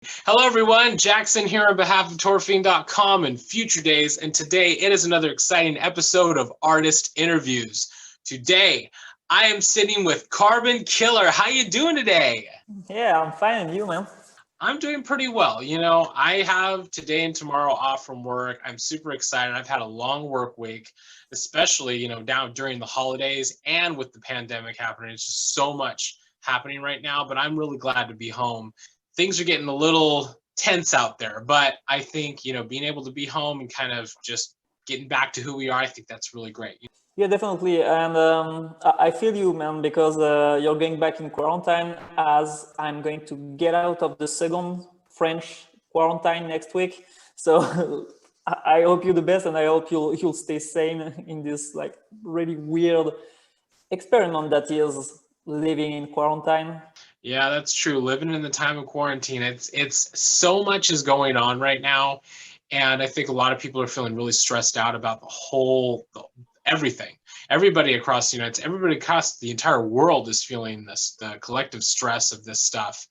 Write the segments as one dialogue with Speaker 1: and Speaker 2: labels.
Speaker 1: Hello everyone, Jak Syn here on behalf of Fiend.com and Future Daze, and today it is another exciting episode of Artist Interviews. Today, I am sitting with Carbon Killer. How you doing today?
Speaker 2: Yeah, I'm fine. And you, man?
Speaker 1: I'm doing pretty well. I have today and tomorrow off from work. I'm super excited. I've had a long work week, especially, down during the holidays and with the pandemic happening. It's just so much happening right now, but I'm really glad to be home. Things are getting a little tense out there, but I think, being able to be home and kind of just getting back to who we are, I think that's really great.
Speaker 2: Yeah, definitely. And I feel you, man, because you're going back in quarantine as I'm going to get out of the second French quarantine next week. So I hope you the best, and I hope you'll stay sane in this like really weird experiment that is living in quarantine.
Speaker 1: Yeah, that's true. Living in the time of quarantine, it's so much is going on right now, and I think a lot of people are feeling really stressed out about everything. Everybody across the entire world is feeling the collective stress of this stuff.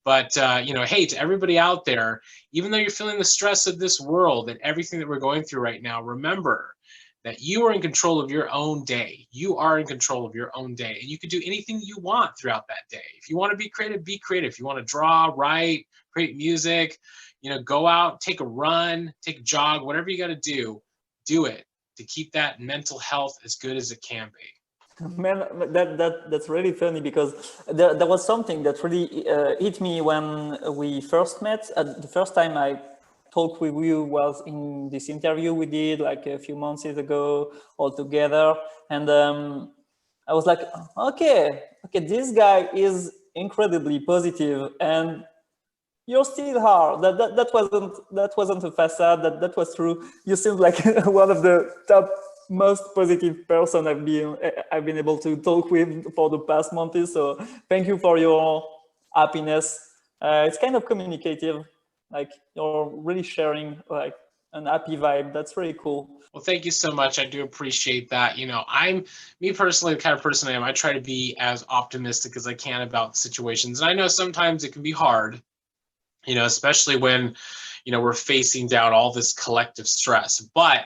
Speaker 1: But hey, to everybody out there, even though you're feeling the stress of this world and everything that we're going through right now, remember that you are in control of your own day. You are in control of your own day, and you can do anything you want throughout that day. If you want to be creative, be creative. If you want to draw, write, create music, go out, take a run, take a jog, whatever you got to do it to keep that mental health as good as it can be.
Speaker 2: Man, that's really funny because there was something that really hit me when we first met. The first time I talked with you was in this interview we did like a few months ago all together, and I was like, okay, this guy is incredibly positive, and you're still hard. That wasn't a facade. That was true. You seem like one of the top most positive person I've been able to talk with for the past months. So thank you for your happiness. It's kind of communicative. Like you're really sharing like an happy vibe. That's really cool.
Speaker 1: Well, thank you so much. I do appreciate that. I'm me personally, the kind of person I am. I try to be as optimistic as I can about situations, and I know sometimes it can be hard. Especially when, we're facing down all this collective stress. But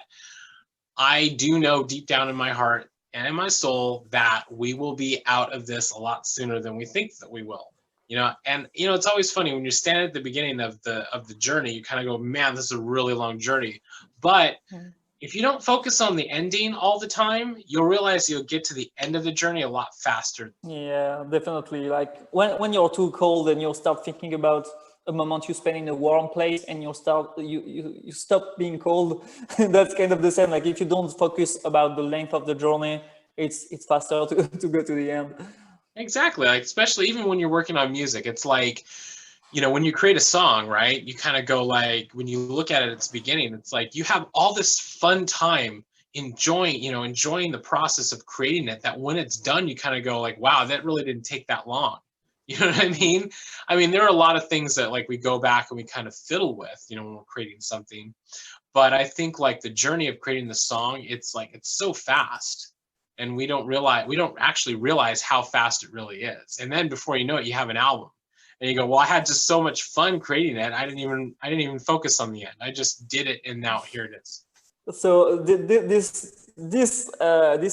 Speaker 1: I do know deep down in my heart and in my soul that we will be out of this a lot sooner than we think that we will. It's always funny when you're standing at the beginning of the journey, you kind of go, man, this is a really long journey. But if you don't focus on the ending all the time, you'll realize you'll get to the end of the journey a lot faster.
Speaker 2: Yeah, definitely. Like when you're too cold and you start thinking about a moment you spend in a warm place and you stop being cold. That's kind of the same. Like if you don't focus about the length of the journey, it's faster to go to the end.
Speaker 1: Exactly. Like, especially even when you're working on music, it's like, when you create a song, right, you kind of go like, when you look at it at its beginning, it's like you have all this fun time enjoying the process of creating it, that when it's done, you kind of go like, wow, that really didn't take that long. You know what I mean? I mean, there are a lot of things that like we go back and we kind of fiddle with, when we're creating something. But I think like the journey of creating the song, it's like it's so fast, and we don't actually realize how fast it really is. And then before you know it, you have an album, and you go, well, I had just so much fun creating it. I didn't even focus on the end. I just did it, and now here it is.
Speaker 2: So this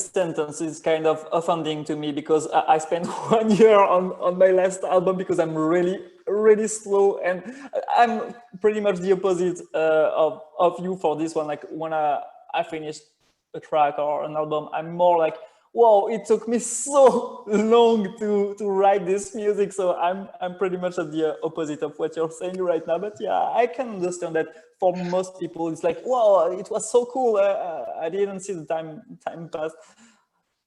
Speaker 2: sentence is kind of offending to me because I spent 1 year on my last album because I'm really slow, and I'm pretty much the opposite of you for this one. Like when I finished a track or an album, I'm more like, whoa, it took me so long to write this music. So I'm pretty much at the opposite of what you're saying right now. But yeah, I can understand that for most people, it's like, whoa, it was so cool. I didn't see the time pass.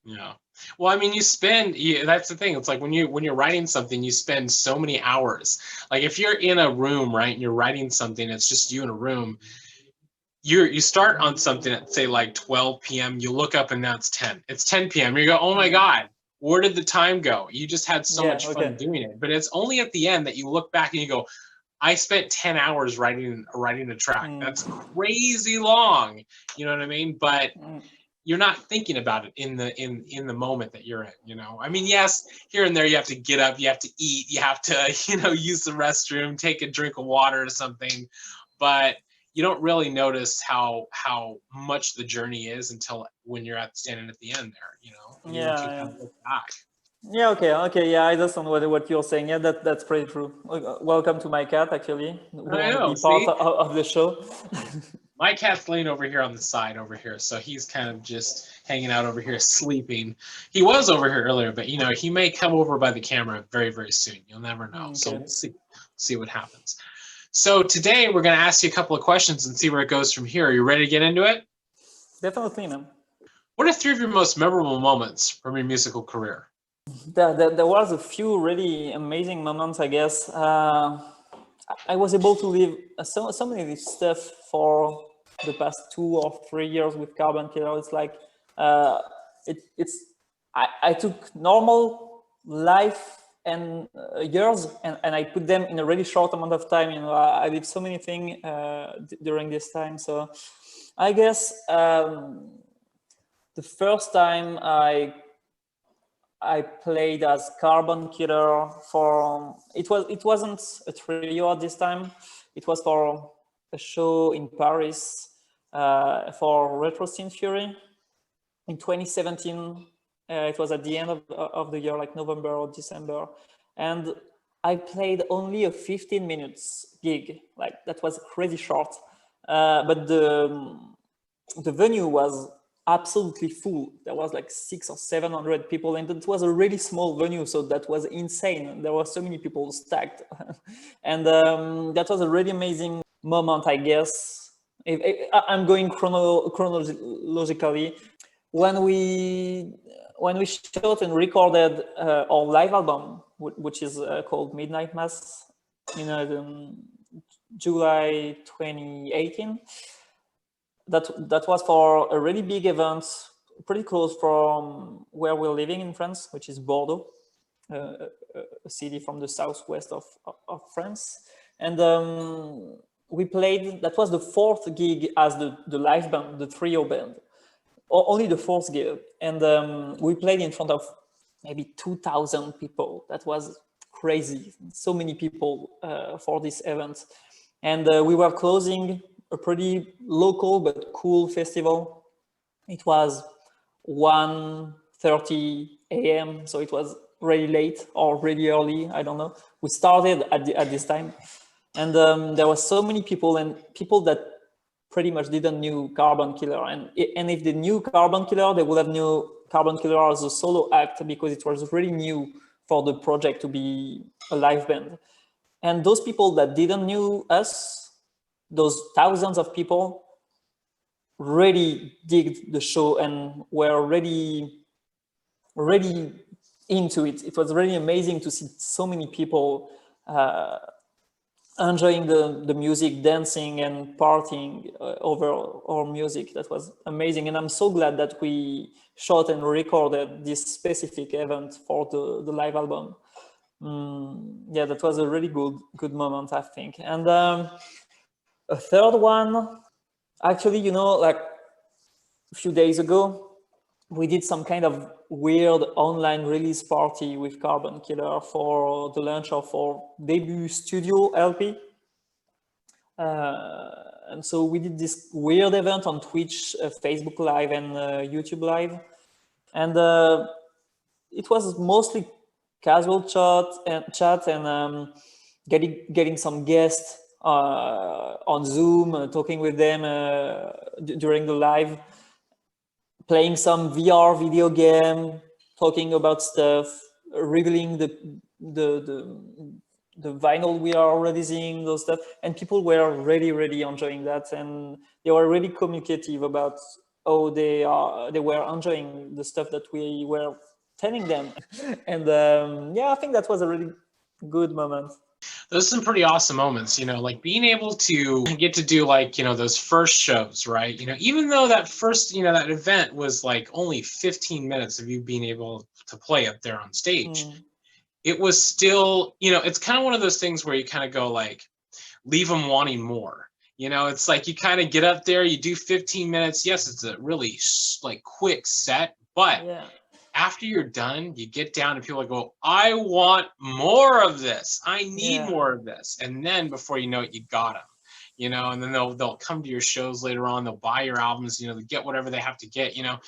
Speaker 1: Yeah. Well, I mean, that's the thing. It's like when you're writing something, you spend so many hours. Like if you're in a room, right, and you're writing something, it's just you in a room. You start on something at say like 12 p.m. You look up and now it's 10. It's 10 p.m. You go, oh my God, where did the time go? You just had so
Speaker 2: Yeah,
Speaker 1: much fun
Speaker 2: okay.
Speaker 1: doing it. But it's only at the end that you look back and you go, I spent 10 hours writing a track. That's crazy long. You know what I mean? But you're not thinking about it in the moment that you're in, you know. I mean, yes, here and there you have to get up, you have to eat, you have to, you know, use the restroom, take a drink of water or something, but you don't really notice how much the journey is until when you're standing at the end there, you know. And you can kind of look back.
Speaker 2: Yeah, okay, yeah, I understand what you're saying. Yeah, that's pretty true. Welcome to my cat, actually, who
Speaker 1: I
Speaker 2: won't
Speaker 1: know,
Speaker 2: be part
Speaker 1: see?
Speaker 2: of the show.
Speaker 1: My cat's laying over here on the side over here, so he's kind of just hanging out over here, sleeping. He was over here earlier, but you know, he may come over by the camera very, very soon. You'll never know.
Speaker 2: Okay.
Speaker 1: So we'll see what happens. So today we're going to ask you a couple of questions and see where it goes from here. Are you ready to get into it?
Speaker 2: Definitely, man.
Speaker 1: What are 3 of your most memorable moments from your musical career?
Speaker 2: There was a few really amazing moments, I guess. I was able to live so many stuff for the past 2 or 3 years with Carbon Killer. It's like I took normal life and years and I put them in a really short amount of time. You know, I did so many things during this time. So I guess the first time I played as Carbon Killer for it wasn't a trio at this time. It was for a show in Paris for Retro Synth Fury in 2017. It was at the end of the year, like November or December, and I played only a 15 minutes gig. Like that was crazy short, but the venue was absolutely full. There was like 600 or 700 people, and it was a really small venue, so that was insane. There were so many people stacked, and that was a really amazing moment, I guess. I'm going chronologically. When we shot and recorded our live album, which is called Midnight Mass, in July 2018. That was for a really big event, pretty close from where we're living in France, which is Bordeaux, a city from the southwest of France. And we played, that was the 4th gig as the live band, the trio band, only the 4th gig. And we played in front of maybe 2,000 people. That was crazy, so many people for this event. And we were closing a pretty local but cool festival. It was 1:30 a.m. so it was really late or really early, I don't know. We started at this time, and there were so many people, and people that pretty much didn't knew Carbon Killer, and if they knew Carbon Killer, they would have knew Carbon Killer as a solo act, because it was really new for the project to be a live band. And those people that didn't knew us, those thousands of people, really digged the show and were already into it. It was really amazing to see so many people enjoying the music, dancing and partying over our music. That was amazing, and I'm so glad that we shot and recorded this specific event for the live album. Yeah, that was a really good moment, I think. And a third one, actually, like a few days ago, we did some kind of weird online release party with Carbon Killer for the launch of our debut studio LP. And so we did this weird event on Twitch, Facebook Live and YouTube Live. And it was mostly casual chat and getting some guests on Zoom, talking with them during the live, playing some VR video game, talking about stuff, revealing the vinyl we are releasing, those stuff, and people were really enjoying that, and they were really communicative about how they were enjoying the stuff that we were telling them. And yeah, I think that was a really good moment.
Speaker 1: Those are some pretty awesome moments, like being able to get to do like, those first shows, right? Even though that first, that event was like only 15 minutes of you being able to play up there on stage. It was still, it's kind of one of those things where you kind of go like, leave them wanting more. You know, it's like you kind of get up there, you do 15 minutes. Yes, it's a really like quick set, but
Speaker 2: Yeah.
Speaker 1: after you're done, you get down and people go, I want more of this. I need
Speaker 2: Yeah.
Speaker 1: more of this. And then before you know it, you got them. You know, and then they'll come to your shows later on. They'll buy your albums. You know, they get whatever they have to get. You know,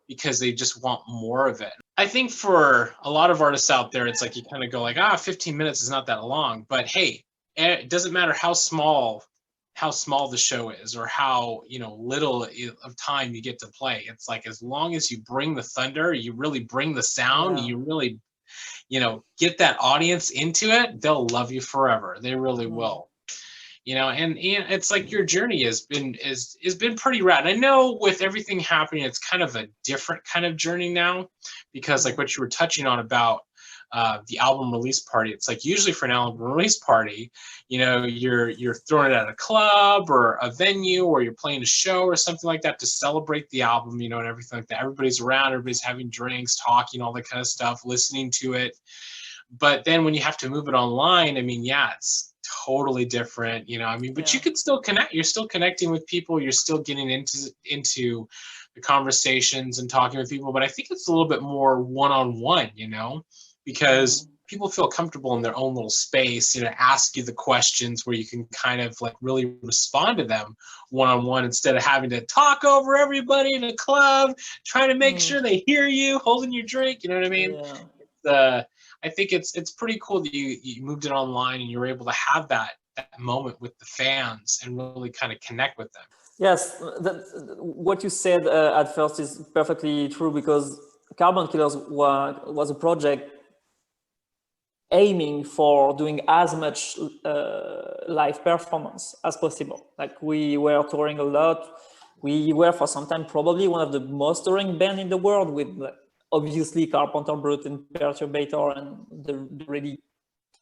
Speaker 1: because they just want more of it. I think for a lot of artists out there, it's like you kind of go like, 15 minutes is not that long. But hey, it doesn't matter how small the show is or how, you know, little of time you get to play. It's like as long as you bring the thunder, you really bring the sound,
Speaker 2: Yeah.
Speaker 1: you really, you know, get that audience into it, they'll love you forever. They really will. You know, and it's like your journey has been pretty rad. I know with everything happening, it's kind of a different kind of journey now, because like what you were touching on about the album release party, it's like usually for an album release party, you know, you're throwing it at a club or a venue, or you're playing a show or something like that to celebrate the album, you know, and everything like that. Everybody's around, everybody's having drinks, talking, all that kind of stuff, listening to it. But then when you have to move it online, I mean, yeah, it's totally different, you know. I mean, but you could still connect. You're still connecting with people. You're still getting into the conversations and talking with people. But I think it's a little bit more one-on-one, you know, because people feel comfortable in their own little space, you know, ask you the questions where you can kind of like really respond to them one-on-one, instead of having to talk over everybody in a club, trying to make sure they hear you, holding your drink. You know what I mean?
Speaker 2: Yeah.
Speaker 1: I think it's pretty cool that you moved it online and you were able to have that moment with the fans and really kind of connect with them.
Speaker 2: Yes, what you said at first is perfectly true, because Carbon Killers was a project aiming for doing as much live performance as possible. Like, we were touring a lot. We were for some time probably one of the most touring band in the world, with obviously Carpenter Brut and Perturbator and the really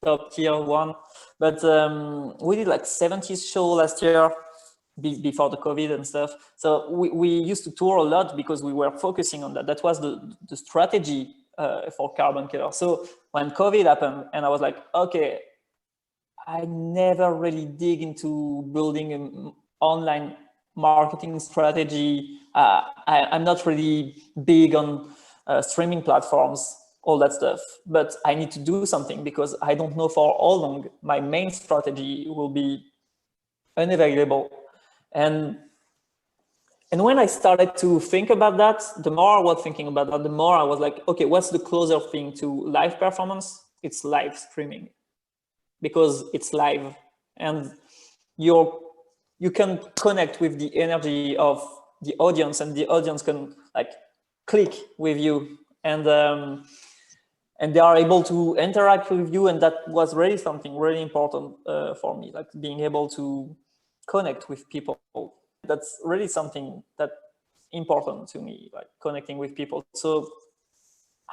Speaker 2: top tier one. But we did like 70s show last year before the COVID and stuff. So we used to tour a lot because we were focusing on that. That was the strategy for Carbon Killer. So when COVID happened and I was like, okay, I never really dig into building an online marketing strategy. I'm not really big on streaming platforms, all that stuff, but I need to do something because I don't know for how long my main strategy will be unavailable. And when I started to think about that, the more I was thinking about that, the more I was like, okay, what's the closer thing to live performance? It's live streaming, because it's live and you can connect with the energy of the audience, and the audience can like click with you, and they are able to interact with you. And that was really something really important for me, like being able to connect with people. That's really something that's important to me, like connecting with people. So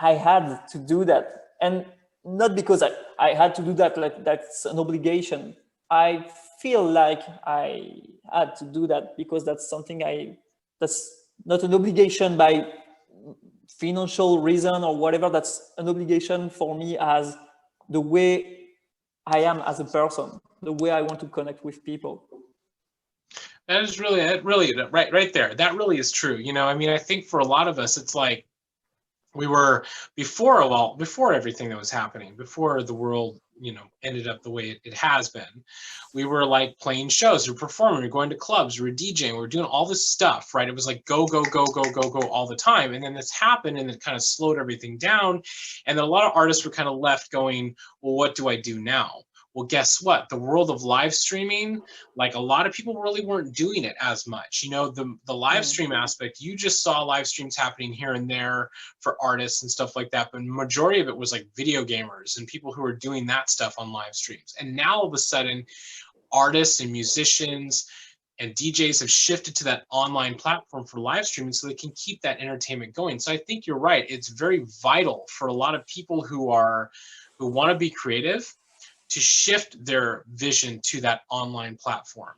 Speaker 2: I had to do that, and not because I had to do that, like that's an obligation. I feel like I had to do that because that's something that's not an obligation by financial reason or whatever. That's an obligation for me as the way I am as a person, the way I want to connect with people.
Speaker 1: That is really right there. That really is true. You know, I mean, I think for a lot of us, it's like we were before everything that was happening, before the world, you know, ended up the way it has been. We were like playing shows, we were performing, we were going to clubs, we were DJing, we were doing all this stuff, right? It was like go, go, go, go, go, go all the time. And then this happened and it kind of slowed everything down. And then a lot of artists were kind of left going, well, what do I do now? Well, guess what? The world of live streaming, like a lot of people really weren't doing it as much. You know, the live stream aspect, you just saw live streams happening here and there for artists and stuff like that. But majority of it was like video gamers and people who were doing that stuff on live streams. And now all of a sudden, artists and musicians and DJs have shifted to that online platform for live streaming so they can keep that entertainment going. So I think you're right. It's very vital for a lot of people who want to be creative to shift their vision to that online platform.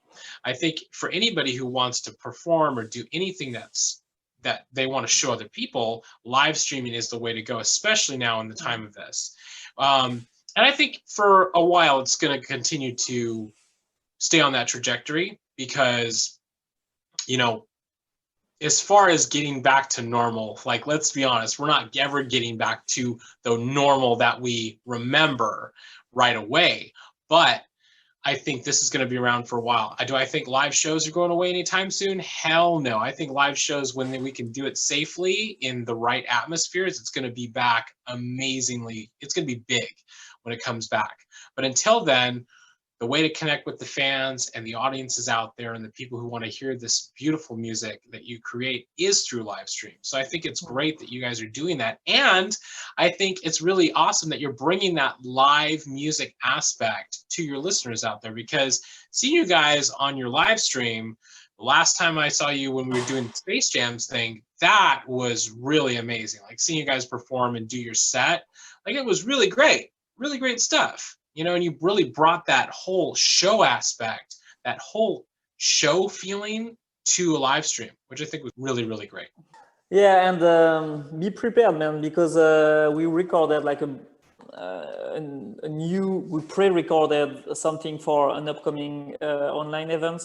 Speaker 1: I think for anybody who wants to perform or do anything that they want to show other people, live streaming is the way to go, especially now in the time of this. And I think for a while, it's going to continue to stay on that trajectory. because, you know, as far as getting back to normal, like, let's be honest, we're not ever getting back to the normal that we remember right away. But I think this is going to be around for a while. Do I think live shows are going away anytime soon? Hell no. I think live shows, when we can do it safely in the right atmospheres, it's going to be back amazingly. It's going to be big when it comes back. But until then, the way to connect with the fans and the audiences out there and the people who want to hear this beautiful music that you create is through live stream. So I think it's great that you guys are doing that. And I think it's really awesome that you're bringing that live music aspect to your listeners out there, because seeing you guys on your live stream, the last time I saw you when we were doing the Space Jams thing, that was really amazing. Like, seeing you guys perform and do your set, like, it was really great stuff. You know, and you really brought that whole show aspect, that whole show feeling to a live stream, which I think was really great.
Speaker 2: Yeah, and be prepared, man, because we recorded like we pre-recorded something for an upcoming online event,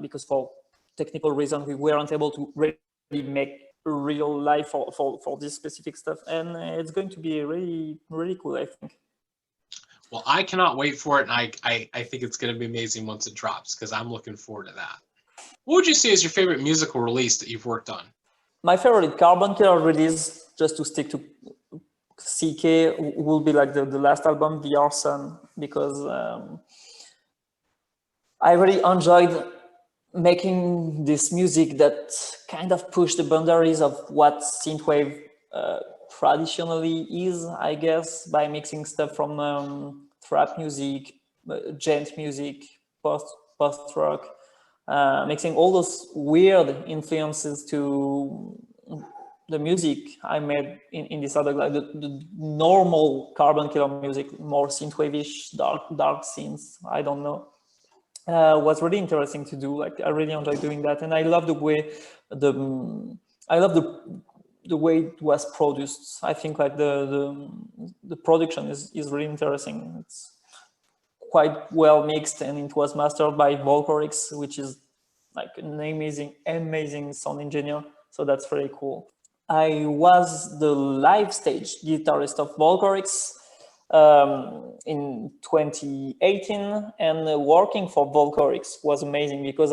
Speaker 2: because for technical reasons we weren't able to really make real live for this specific stuff, and it's going to be really cool, I think.
Speaker 1: Well, I cannot wait for it, and I think it's going to be amazing once it drops, because I'm looking forward to that. What would you say is your favorite musical release that you've worked on?
Speaker 2: My favorite Carbon Killer release, just to stick to CK, will be like the last album, the Arson, because I really enjoyed making this music that kind of pushed the boundaries of what synthwave traditionally is, I guess, by mixing stuff from trap music, gent music, post rock, mixing all those weird influences to the music I made in this other, like the normal Carbon Killer music, more synthwave-ish, dark synths, I don't know. Was really interesting to do. Like, I really enjoy doing that, and I love the way the way it was produced. I think like the production is really interesting. It's quite well mixed, and it was mastered by Volkor, which is like an amazing sound engineer. So that's very cool. I was the live stage guitarist of Volkor in 2018, and working for Volkor was amazing, because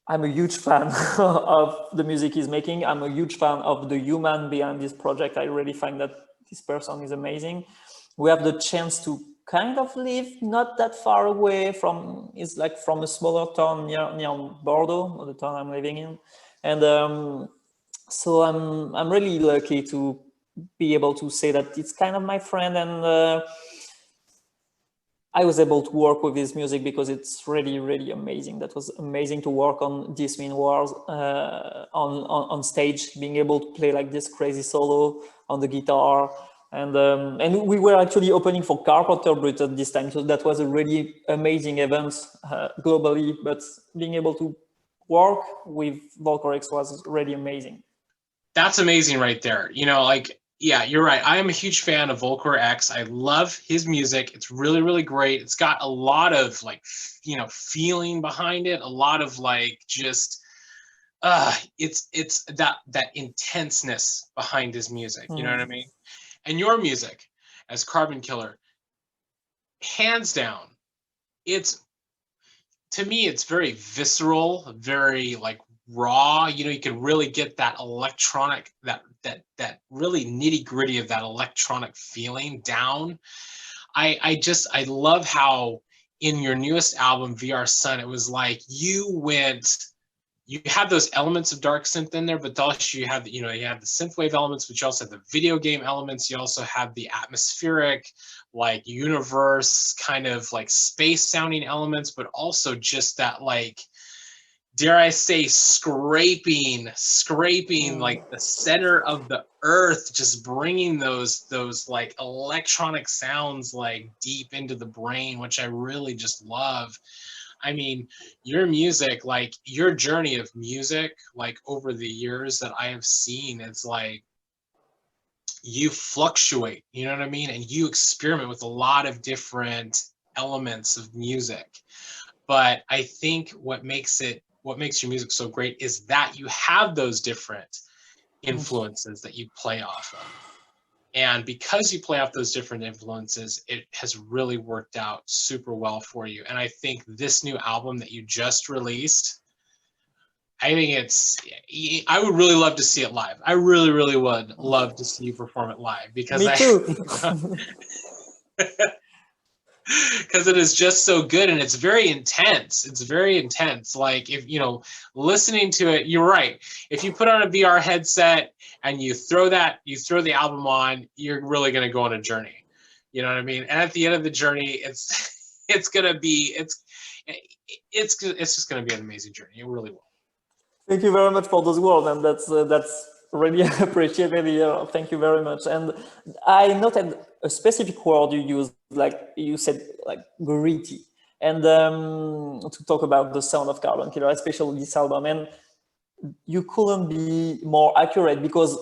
Speaker 2: I'm a huge fan of the music he's making. I'm a huge fan of the human behind this project. I really find that this person is amazing. We have the chance to kind of live not that far away from, it's like from a smaller town near Bordeaux, the town I'm living in. And so I'm really lucky to be able to say that it's kind of my friend, and I was able to work with his music because it's really amazing. That was amazing to work on This Mean Wars on stage, being able to play like this crazy solo on the guitar. And we were actually opening for Carpenter Brut at this time, so that was a really amazing event globally. But being able to work with Volkor was really amazing.
Speaker 1: That's amazing right there. You know, like, yeah, you're right. I am a huge fan of Volkor X. I love his music. It's really great. It's got a lot of, like, you know, feeling behind it. A lot of, like, just it's that intenseness behind his music. You know what I mean? And your music as Carbon Killer, hands down, to me it's very visceral, very like raw. You know, you can really get that electronic, that really nitty gritty of that electronic feeling down. I love how in your newest album VR Sun, it was like you had those elements of dark synth in there, but also you have you have the synthwave elements, but you also have the video game elements. You also have the atmospheric, like, universe kind of like space sounding elements, but also just that, like, dare I say, scraping like the center of the earth, just bringing those like electronic sounds like deep into the brain, which I really just love. I mean, your music, like your journey of music, like over the years that I have seen, it's like you fluctuate, you know what I mean? And you experiment with a lot of different elements of music. But I think what makes your music so great is that you have those different influences that you play off of. And because you play off those different influences, it has really worked out super well for you. And I think this new album that you just released, I would really love to see it live. I really, really would love to see you perform it live because
Speaker 2: Me too.
Speaker 1: because it is just so good and it's very intense. It's very intense. Like if listening to it, you're right. If you put on a VR headset and you throw the album on, you're really going to go on a journey. You know what I mean? And at the end of the journey, it's just going to be an amazing journey. It really will.
Speaker 2: Thank you very much for those words, and that's really appreciated here. Thank you very much. And I noted a specific word you used, like you said, like gritty, and to talk about the sound of Carbon Killer, especially this album. And you couldn't be more accurate because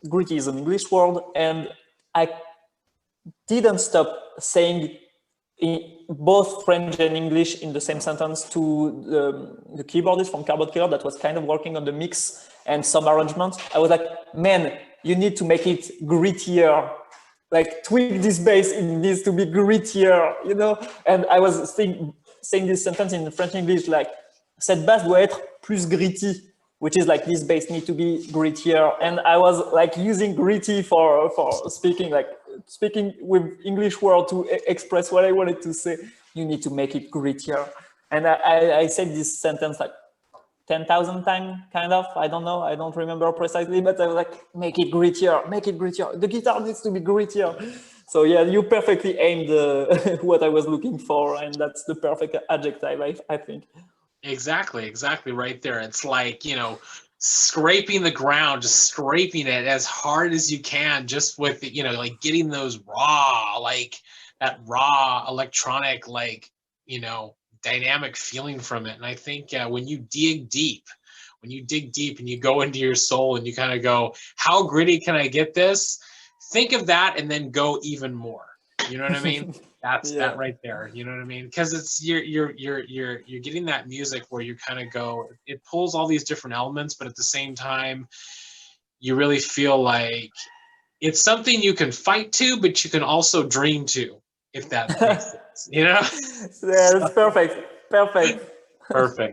Speaker 2: gritty is an English word, and I didn't stop saying in both French and English in the same sentence to the keyboardist from Carbon Killer that was kind of working on the mix and some arrangements. I was like, man, you need to make it grittier, like tweak this bass, it needs to be grittier, And I was saying this sentence in French English, like, cette basse doit être plus gritty, which is like this bass need to be grittier. And I was like using gritty for speaking with English word to express what I wanted to say. You need to make it grittier. And I said this sentence like 10,000 times, kind of. I don't know. I don't remember precisely, but I was like, make it grittier, make it grittier. The guitar needs to be grittier. So yeah, you perfectly aimed what I was looking for. And that's the perfect adjective, I think.
Speaker 1: Exactly right there. It's like, scraping the ground, just scraping it as hard as you can, just with, like getting those raw, like that raw electronic, like, dynamic feeling from it. And I think when you dig deep and you go into your soul and you kind of go, how gritty can I get this? Think of that and then go even more. You know what I mean? That's that right there. You know what I mean? Because it's you're getting that music where you kind of go, it pulls all these different elements, but at the same time, you really feel like it's something you can fight to, but you can also dream to, if that makes sense.
Speaker 2: Yeah, it's
Speaker 1: perfect.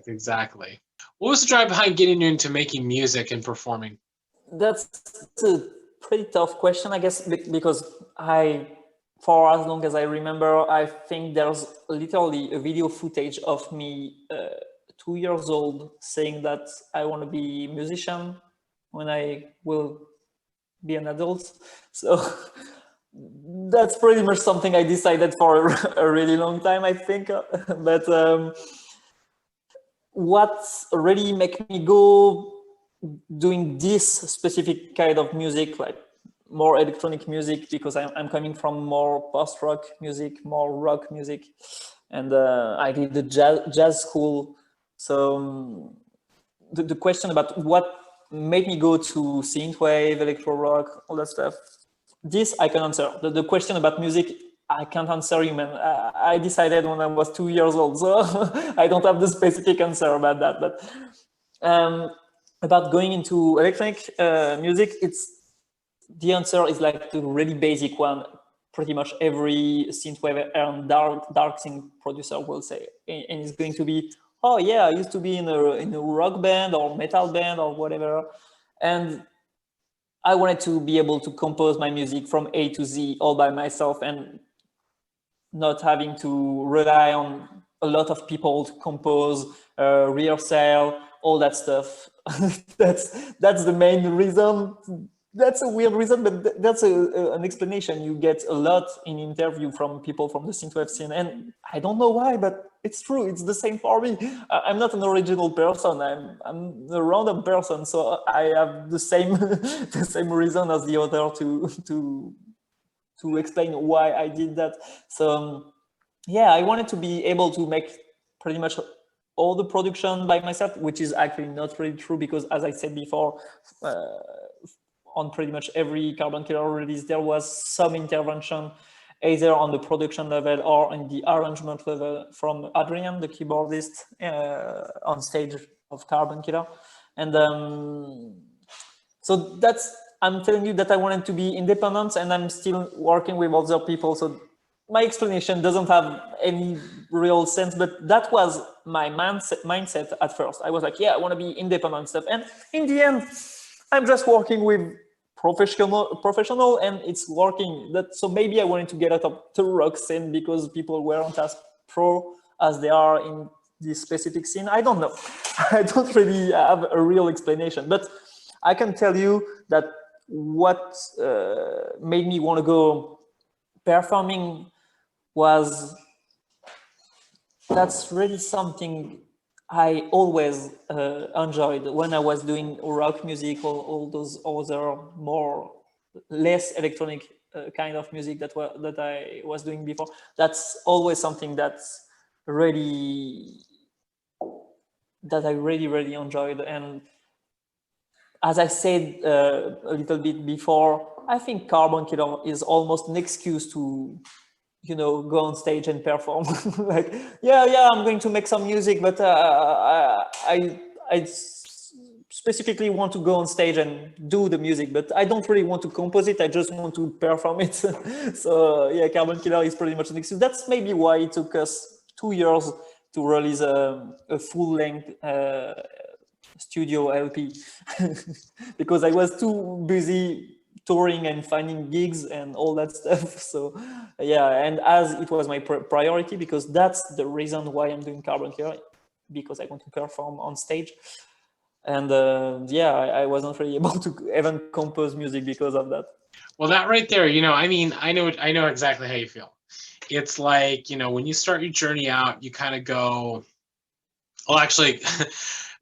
Speaker 1: Exactly. What was the drive behind getting you into making music and performing?
Speaker 2: That's a pretty tough question, I guess, because for as long as I remember, I think there's literally a video footage of me 2 years old saying that I want to be a musician when I will be an adult. So that's pretty much something I decided for a really long time, I think. But what really made me go doing this specific kind of music, like more electronic music, because I'm coming from more post-rock music, more rock music, and I did the jazz school. So the question about what made me go to synthwave, electro rock, all that stuff, this I can answer. The question about music, I can't answer you, man. I decided when I was 2 years old, so I don't have the specific answer about that. But about going into electronic music, the answer is like the really basic one. Pretty much every synthwave and darksynth producer will say, and it's going to be, oh yeah, I used to be in a rock band or metal band or whatever, and I wanted to be able to compose my music from A to Z all by myself and not having to rely on a lot of people to compose, rehearsal, all that stuff. That's the main reason. That's a weird reason, but that's an explanation you get a lot in interview from people from the synthwave scene, and I don't know why, but it's true. It's the same for me. I'm not an original person. I'm a random person, so I have the same the same reason as the other to explain why I did that. So yeah, I wanted to be able to make pretty much all the production by myself, which is actually not really true because, as I said before, on pretty much every Carbon Killer release, there was some intervention. either on the production level or in the arrangement level from Adrian, the keyboardist on stage of Carbon Killer. And so that's, I'm telling you that I wanted to be independent, and I'm still working with other people. So my explanation doesn't have any real sense, but that was my mindset at first. I was like, yeah, I want to be independent stuff. And in the end, I'm just working with professional, and it's working. So maybe I wanted to get out of the rock scene because people weren't as pro as they are in this specific scene. I don't know. I don't really have a real explanation, but I can tell you that what made me want to go performing was, that's really something I always enjoyed when I was doing rock music or all those other less electronic kind of music that I was doing before. That's always something that I really enjoyed. And as I said a little bit before, I think Carbon Killer is almost an excuse to, go on stage and perform. Like, yeah, I'm going to make some music, but I specifically want to go on stage and do the music, but I don't really want to compose it. I just want to perform it. So yeah, Carbon Killer is pretty much an excuse. That's maybe why it took us 2 years to release a full-length studio LP, because I was too busy touring and finding gigs and all that stuff. So yeah, and as it was my priority, because that's the reason why I'm doing Carbon Killer, because I want to perform on stage. And yeah, I wasn't really able to even compose music because of that.
Speaker 1: Well, that right there, I mean, I know exactly how you feel. It's like, when you start your journey out, you kind of go, well, actually,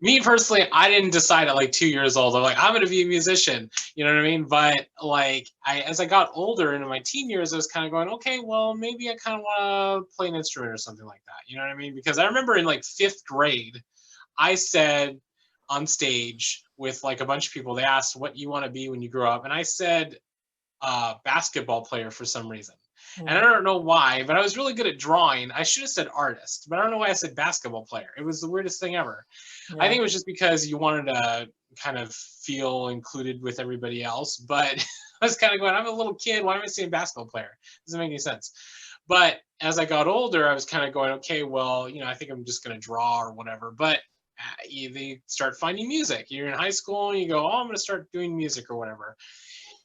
Speaker 1: me personally, I didn't decide at like 2 years old. I'm like, I'm going to be a musician. You know what I mean? But like, as I got older into my teen years, I was kind of going, okay, well, maybe I kind of want to play an instrument or something like that. You know what I mean? Because I remember in like 5th grade, I said on stage with like a bunch of people, they asked what you want to be when you grow up. And I said, basketball player for some reason. And I don't know why, but I was really good at drawing. I should have said artist, but I don't know why I said basketball player. It was the weirdest thing ever. Yeah. I think it was just because you wanted to kind of feel included with everybody else. But I was kind of going, I'm a little kid. Why am I saying basketball player? Doesn't make any sense. But as I got older, I was kind of going, okay, well, I think I'm just going to draw or whatever. But you start finding music. You're in high school and you go, oh, I'm going to start doing music or whatever.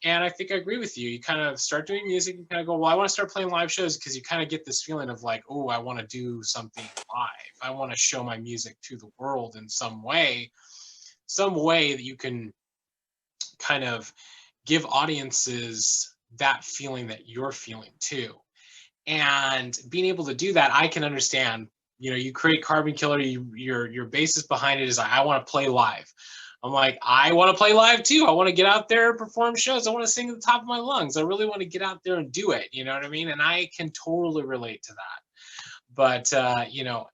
Speaker 1: And I think I agree with you. You kind of start doing music, you kind of go, well, I want to start playing live shows, because you kind of get this feeling of like, oh, I want to do something live. I want to show my music to the world in some way that you can kind of give audiences that feeling that you're feeling too. And being able to do that, I can understand. You create Carbon Killer, your basis behind it is I want to play live. I'm like, I want to play live too. I want to get out there and perform shows. I want to sing at the top of my lungs. I really want to get out there and do it. You know what I mean? And I can totally relate to that. But,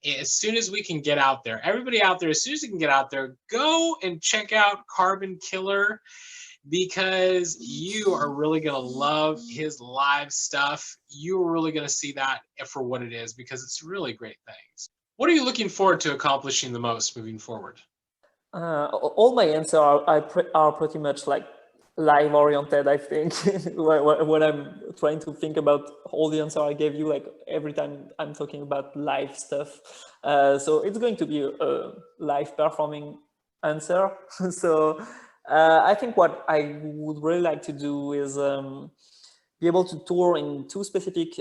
Speaker 1: as soon as we can get out there, everybody out there, as soon as you can get out there, go and check out Carbon Killer, because you are really going to love his live stuff. You are really going to see that for what it is, because it's really great things. What are you looking forward to accomplishing the most moving forward?
Speaker 2: All my answers are pretty much like live oriented, I think. When I'm trying to think about all the answers I gave you, like every time I'm talking about live stuff. So it's going to be a live performing answer. So I think what I would really like to do is be able to tour in 2 specific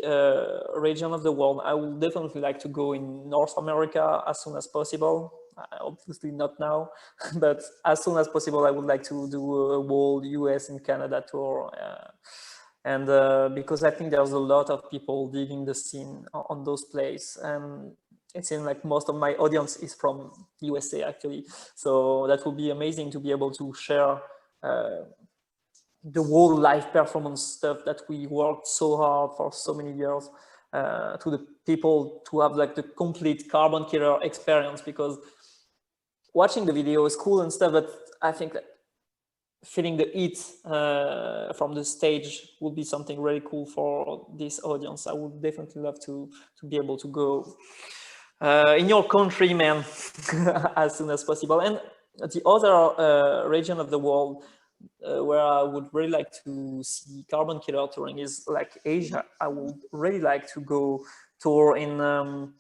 Speaker 2: regions of the world. I would definitely like to go in North America as soon as possible. Obviously not now, but as soon as possible, I would like to do a whole US and Canada tour. And because I think there's a lot of people digging the scene on those places. And it seems like most of my audience is from USA actually. So that would be amazing to be able to share the whole live performance stuff that we worked so hard for so many years to the people, to have like the complete Carbon Killer experience. Because watching the video is cool and stuff, but I think that feeling the heat from the stage would be something really cool for this audience. I would definitely love to be able to go in your country, man, as soon as possible. And the other region of the world where I would really like to see Carbon Killer touring is like Asia. I would really like to go tour in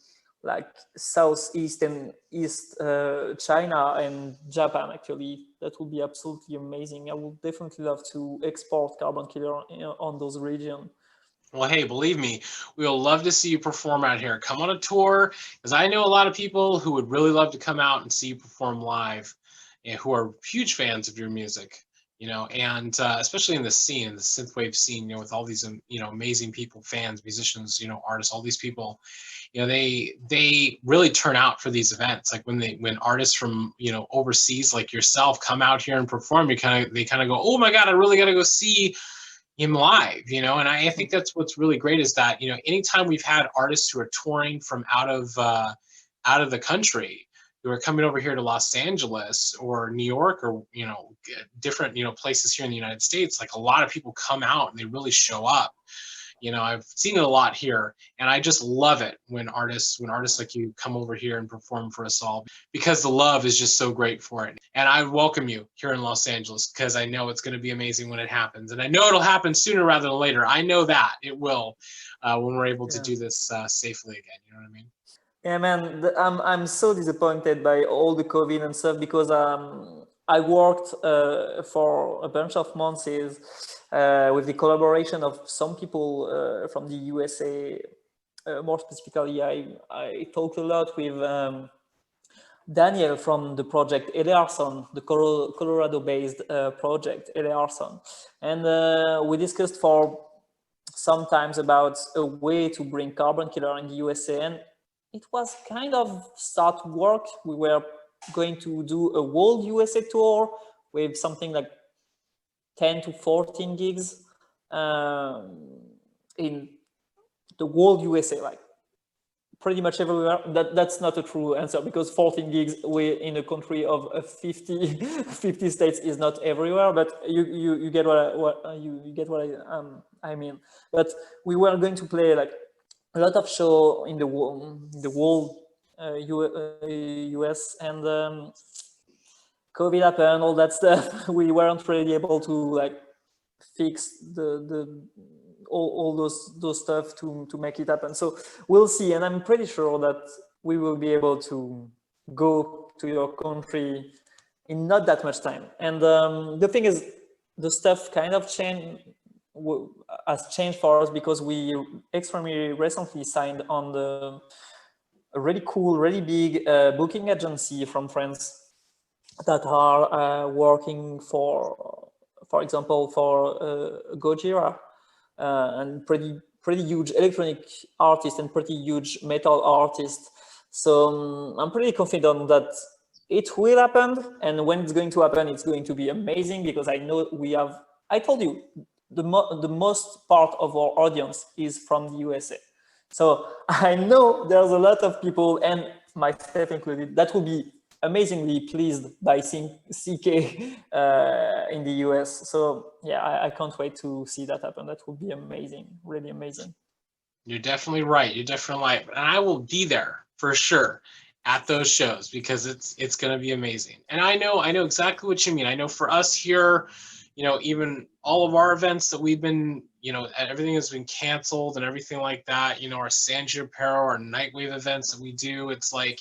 Speaker 2: like Southeast and East China and Japan. Actually, that would be absolutely amazing. I would definitely love to export Carbon Killer on those regions.
Speaker 1: Well, hey, believe me, we'll love to see you perform out here. Come on a tour, because I know a lot of people who would really love to come out and see you perform live, and who are huge fans of your music, and especially in the scene, in the synthwave scene, with all these, amazing people, fans, musicians, artists, all these people, they really turn out for these events. Like when artists from, overseas like yourself come out here and perform, they kind of go, oh my God, I really got to go see him live, and I think that's what's really great is that, anytime we've had artists who are touring from out of the country, who are coming over here to Los Angeles or New York or, different, places here in the United States, like a lot of people come out and they really show up. I've seen it a lot here, and I just love it when artists like you come over here and perform for us all, because the love is just so great for it. And I welcome you here in Los Angeles, because I know it's going to be amazing when it happens, and I know it'll happen sooner rather than later. I know that it will, when we're able to do this safely again. You know what I mean?
Speaker 2: Yeah, man, I'm so disappointed by all the COVID and stuff, because I worked for a bunch of months with the collaboration of some people from the USA. More specifically, I talked a lot with Daniel from the project Elay Arson, the Colorado-based project Elay Arson, and we discussed for sometimes about a way to bring Carbon Killer in the USA, and it was kind of start to work. We were going to do a world USA tour with something like 10 to 14 gigs in the world USA, like pretty much everywhere. That's not a true answer, because 14 gigs in a country of 50 states is not everywhere, but you get what I mean. But we were going to play like a lot of show in the world US, and COVID happened, all that stuff. We weren't really able to like fix all those stuff to make it happen. So we'll see, and I'm pretty sure that we will be able to go to your country in not that much time. And the thing is, the stuff kind of has changed for us, because we extremely recently signed on a really cool, really big booking agency from France that are working for example, for Gojira, and pretty huge electronic artist and pretty huge metal artist. So I'm pretty confident that it will happen, and when it's going to happen, it's going to be amazing, because I know I told you, the most part of our audience is from the USA. So I know there's a lot of people, and myself included, that will be amazingly pleased by seeing CK in the US. So yeah, I can't wait to see that happen. That would be amazing, really amazing.
Speaker 1: You're definitely right. You're definitely right. And I will be there for sure at those shows, because it's going to be amazing. And I know exactly what you mean. I know for us here, even all of our events that we've been, everything has been canceled and everything like that, our San Junipero, our Nightwave events that we do, it's like,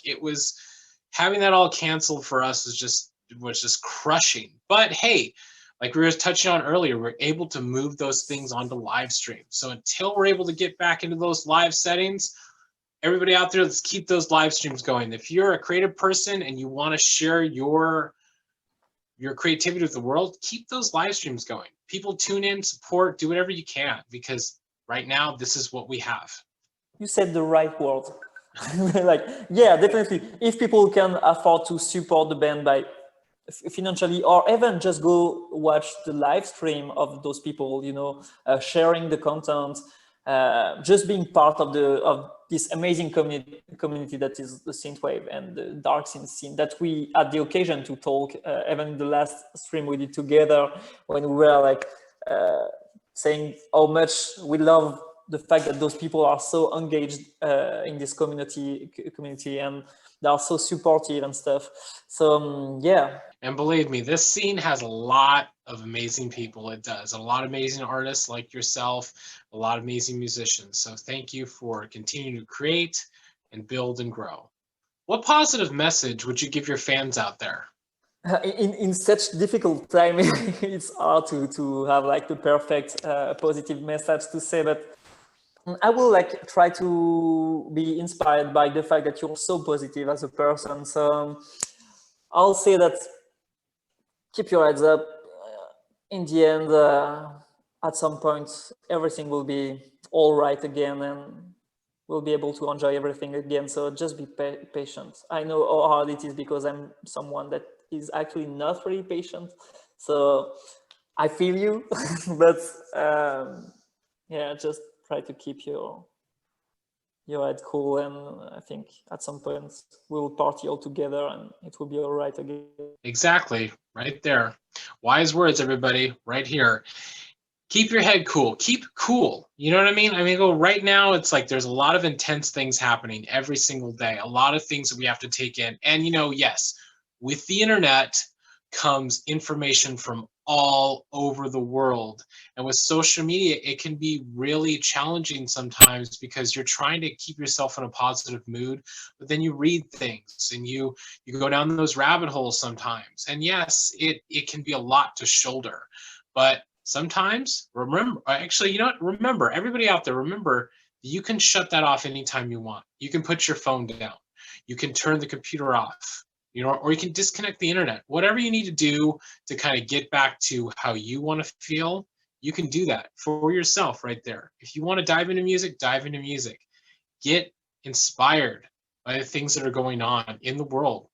Speaker 1: having that all canceled for us was just crushing. But hey, like we were touching on earlier, we're able to move those things onto live stream. So until we're able to get back into those live settings, everybody out there, let's keep those live streams going. If you're a creative person and you want to share your creativity with the world, keep those live streams going. People tune in, support, do whatever you can, because right now this is what we have.
Speaker 2: You said the right word. Like, yeah, definitely. If people can afford to support the band by financially, or even just go watch the live stream of those people, sharing the content, just being part of this amazing community that is the Synthwave and the Darksynth scene that we had the occasion to talk, even in the last stream we did together, when we were like saying how much we love the fact that those people are so engaged in this community and they are so supportive and stuff. So yeah.
Speaker 1: And believe me, this scene has a lot of amazing people. It does. A lot of amazing artists like yourself, a lot of amazing musicians. So thank you for continuing to create and build and grow. What positive message would you give your fans out there?
Speaker 2: In such difficult time, it's hard to have like the perfect positive message to say, but I will like try to be inspired by the fact that you're so positive as a person. So I'll say that keep your heads up. In the end, at some point, everything will be all right again, and we'll be able to enjoy everything again. So just be patient. I know how hard it is because I'm someone that is actually not really patient. So I feel you, but yeah, just try to keep your head cool, and I think at some point we'll party all together and it will be all right again.
Speaker 1: Exactly, right there. Wise words, everybody, right here. Keep your head cool. Keep cool. You know what I mean? I mean, right now, it's like there's a lot of intense things happening every single day, a lot of things that we have to take in. And, you know, yes, with the internet comes information from all over the world. And with social media, it can be really challenging sometimes because you're trying to keep yourself in a positive mood, but then you read things and you go down those rabbit holes sometimes. And yes, it can be a lot to shoulder, but sometimes remember, actually, you know what? Remember, everybody out there, remember, you can shut that off anytime you want. You can put your phone down. You can turn the computer off. You know, or you can disconnect the internet. Whatever you need to do to kind of get back to how you want to feel, you can do that for yourself right there. If you want to dive into music, dive into music. Get inspired by the things that are going on in the world.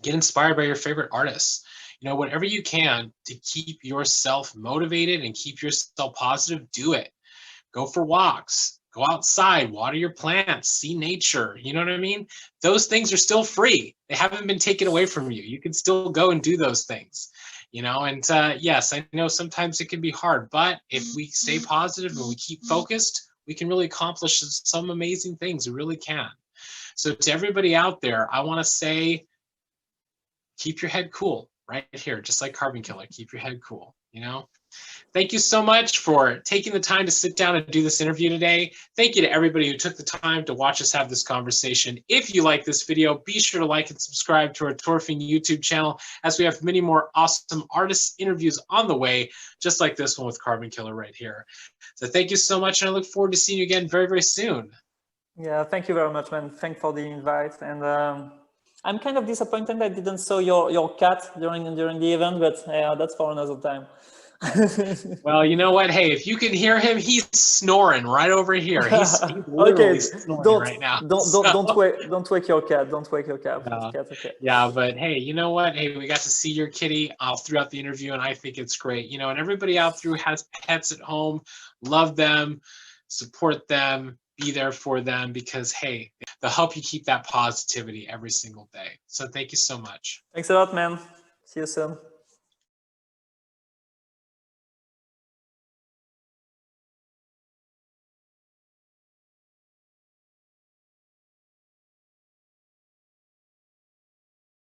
Speaker 1: Get inspired by your favorite artists. You know, whatever you can to keep yourself motivated and keep yourself positive, do it. Go for walks. Go outside, water your plants, see nature. You know what I mean? Those things are still free. They haven't been taken away from you. You can still go and do those things, you know? And yes, I know sometimes it can be hard, but if we stay positive and we keep focused, we can really accomplish some amazing things. We really can. So to everybody out there, I want to say, keep your head cool right here, just like Carbon Killer. Keep your head cool, you know? Thank you so much for taking the time to sit down and do this interview today. Thank you to everybody who took the time to watch us have this conversation. If you like this video, be sure to like and subscribe to our Fiend YouTube channel, as we have many more awesome artist interviews on the way, just like this one with Carbon Killer right here. So thank you so much, and I look forward to seeing you again very, very soon.
Speaker 2: Yeah, thank you very much, man. Thanks for the invite. And I'm kind of disappointed I didn't saw your cat during the event, but yeah, that's for another time.
Speaker 1: Well, you know what? Hey, if you can hear him, he's snoring right over here. He's literally snoring right now.
Speaker 2: Don't wake your cat. Don't wake your cat. Okay.
Speaker 1: Yeah, but hey, you know what? Hey, we got to see your kitty all throughout the interview, and I think it's great. You know, and everybody out there has pets at home, love them, support them, be there for them, because hey, they'll help you keep that positivity every single day. So thank you so much.
Speaker 2: Thanks a lot, man. See you soon.